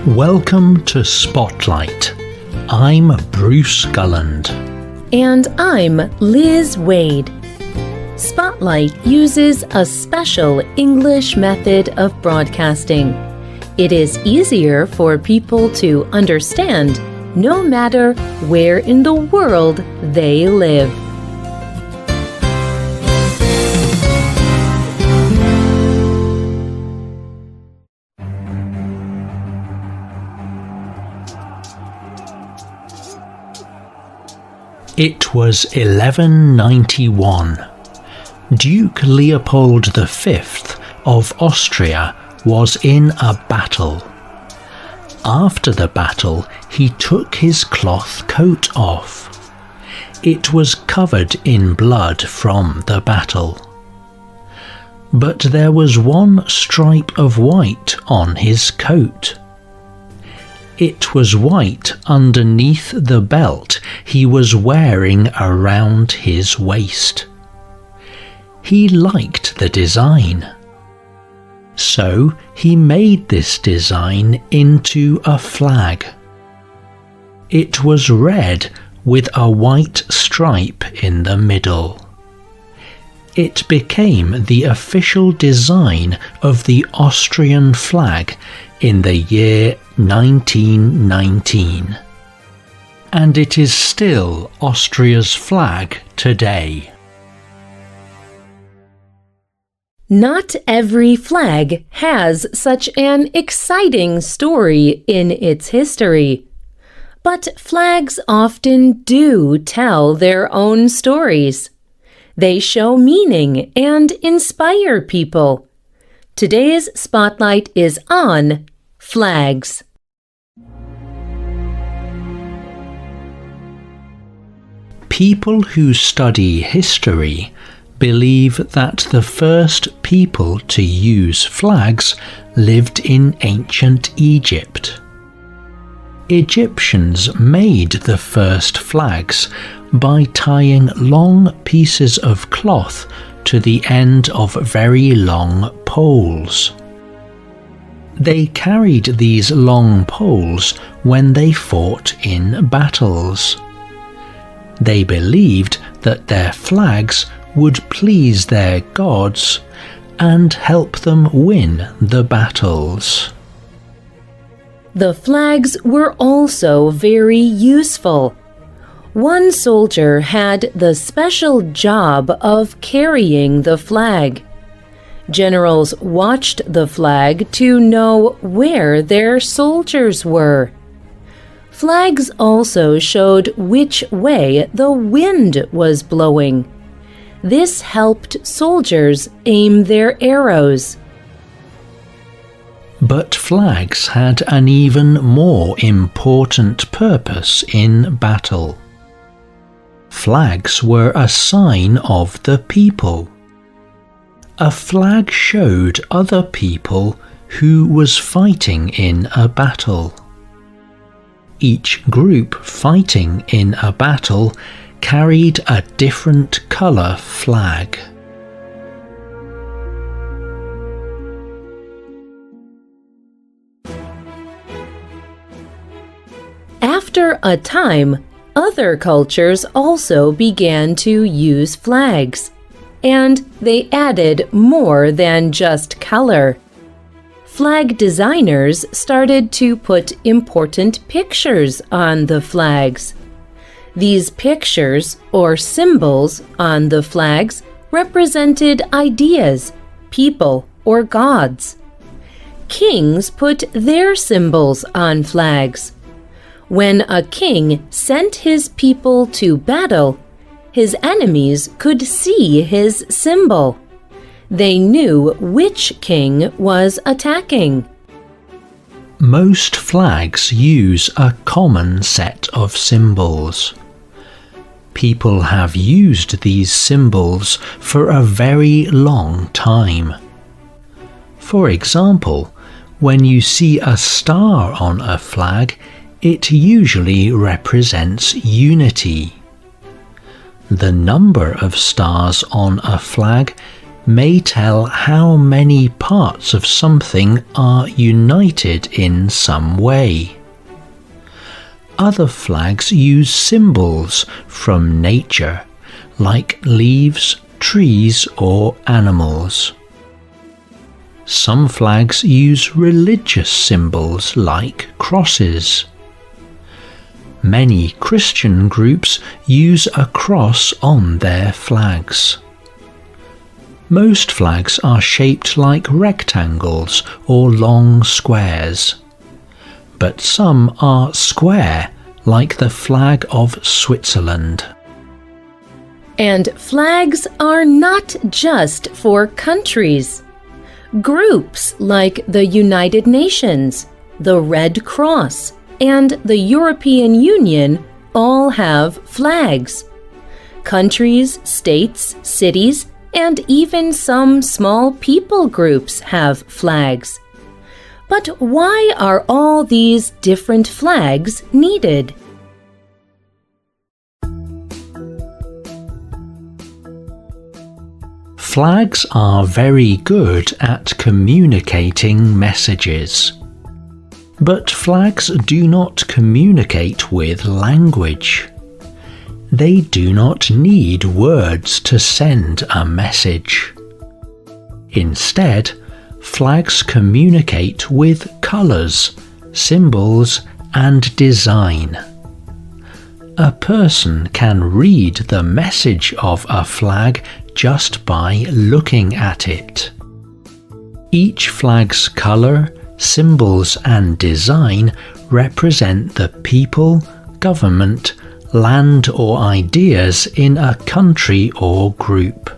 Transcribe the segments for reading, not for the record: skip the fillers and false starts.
Welcome to Spotlight. I'm Bruce Gulland. And I'm Liz Wade. Spotlight uses a special English method of broadcasting. It is easier for people to understand no matter where in the world they live. It was 1191. Duke Leopold V of Austria was in a battle. After the battle, he took his cloth coat off. It was covered in blood from the battle. But there was one stripe of white on his coat. It was white underneath the belt he was wearing around his waist. He liked the design. So he made this design into a flag. It was red with a white stripe in the middle. It became the official design of the Austrian flag in the year 1919. And it is still Austria's flag today. Not every flag has such an exciting story in its history. But flags often do tell their own stories. They show meaning and inspire people. Today's Spotlight is on flags. People who study history believe that the first people to use flags lived in ancient Egypt. Egyptians made the first flags by tying long pieces of cloth to the end of very long poles. They carried these long poles when they fought in battles. They believed that their flags would please their gods and help them win the battles. The flags were also very useful. One soldier had the special job of carrying the flag. Generals watched the flag to know where their soldiers were. Flags also showed which way the wind was blowing. This helped soldiers aim their arrows. But flags had an even more important purpose in battle. Flags were a sign of the people. A flag showed other people who was fighting in a battle. Each group fighting in a battle carried a different colour flag. After a time, other cultures also began to use flags, and they added more than just color. Flag designers started to put important pictures on the flags. These pictures, or symbols, on the flags represented ideas, people, or gods. Kings put their symbols on flags. When a king sent his people to battle, his enemies could see his symbol. They knew which king was attacking. Most flags use a common set of symbols. People have used these symbols for a very long time. For example, when you see a star on a flag, it usually represents unity. The number of stars on a flag may tell how many parts of something are united in some way. Other flags use symbols from nature, like leaves, trees, or animals. Some flags use religious symbols like crosses. Many Christian groups use a cross on their flags. Most flags are shaped like rectangles or long squares, but some are square, like the flag of Switzerland. And flags are not just for countries. Groups like the United Nations, the Red Cross, and the European Union all have flags. Countries, states, cities, and even some small people groups have flags. But why are all these different flags needed? Flags are very good at communicating messages. But flags do not communicate with language. They do not need words to send a message. Instead, flags communicate with colours, symbols, and design. A person can read the message of a flag just by looking at it. Each flag's colour, symbols, and design represent the people, government, land, or ideas in a country or group.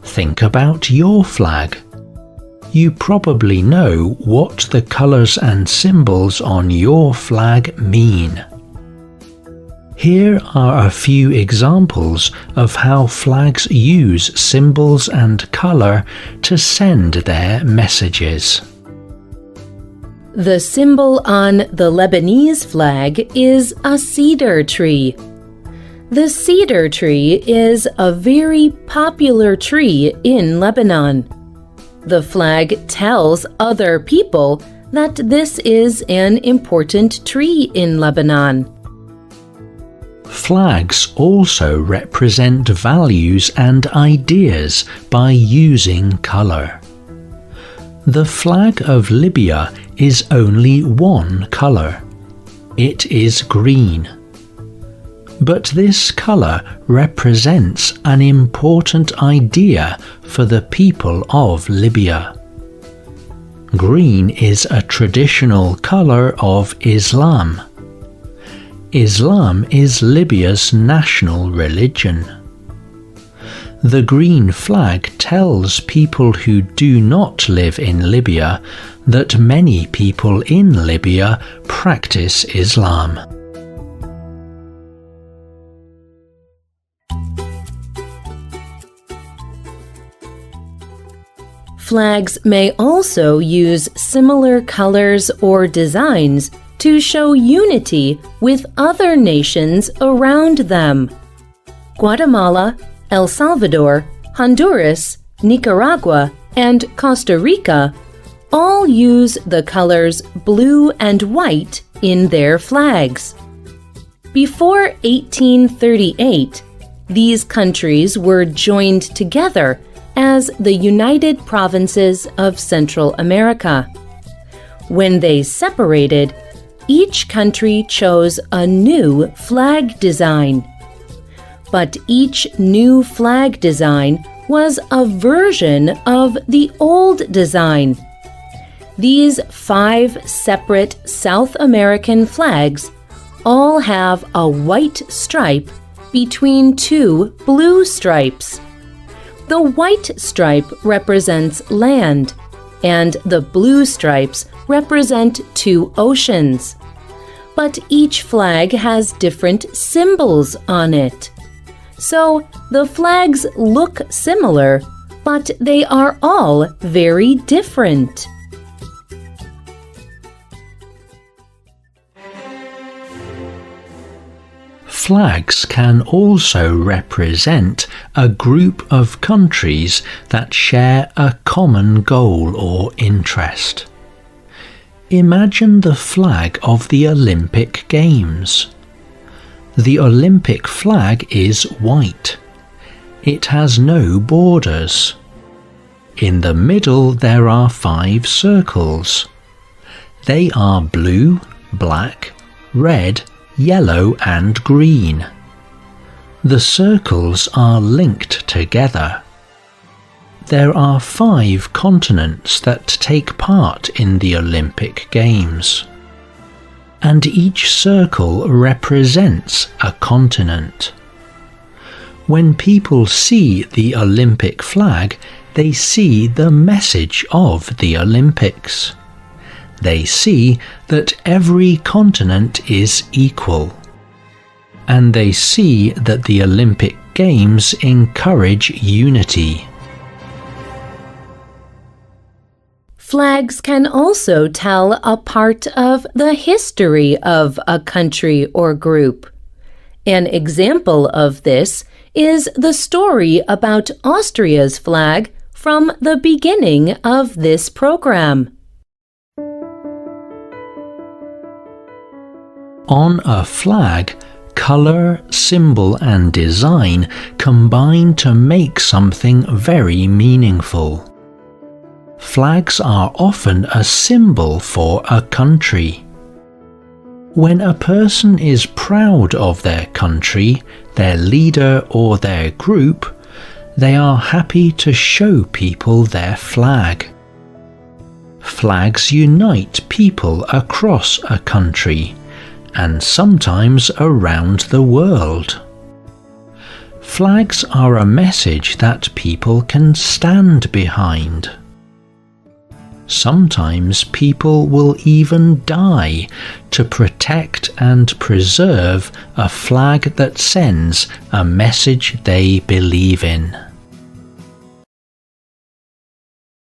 Think about your flag. You probably know what the colours and symbols on your flag mean. Here are a few examples of how flags use symbols and colour to send their messages. The symbol on the Lebanese flag is a cedar tree. The cedar tree is a very popular tree in Lebanon. The flag tells other people that this is an important tree in Lebanon. Flags also represent values and ideas by using colour. The flag of Libya is only one colour. It is green. But this colour represents an important idea for the people of Libya. Green is a traditional colour of Islam. Islam is Libya's national religion. The green flag tells people who do not live in Libya that many people in Libya practice Islam. Flags may also use similar colors or designs to show unity with other nations around them. Guatemala, El Salvador, Honduras, Nicaragua, and Costa Rica all use the colors blue and white in their flags. Before 1838, these countries were joined together as the United Provinces of Central America. When they separated, each country chose a new flag design. But each new flag design was a version of the old design. These 5 separate South American flags all have a white stripe between 2 blue stripes. The white stripe represents land, and the blue stripes represent 2 oceans. But each flag has different symbols on it. So the flags look similar, but they are all very different. Flags can also represent a group of countries that share a common goal or interest. Imagine the flag of the Olympic Games. The Olympic flag is white. It has no borders. In the middle there are 5 circles. They are blue, black, red, yellow and green. The circles are linked together. There are 5 continents that take part in the Olympic Games, and each circle represents a continent. When people see the Olympic flag, they see the message of the Olympics. They see that every continent is equal, and they see that the Olympic Games encourage unity. Flags can also tell a part of the history of a country or group. An example of this is the story about Austria's flag from the beginning of this program. On a flag, color, symbol and design combine to make something very meaningful. Flags are often a symbol for a country. When a person is proud of their country, their leader or their group, they are happy to show people their flag. Flags unite people across a country, and sometimes around the world. Flags are a message that people can stand behind. Sometimes people will even die to protect and preserve a flag that sends a message they believe in.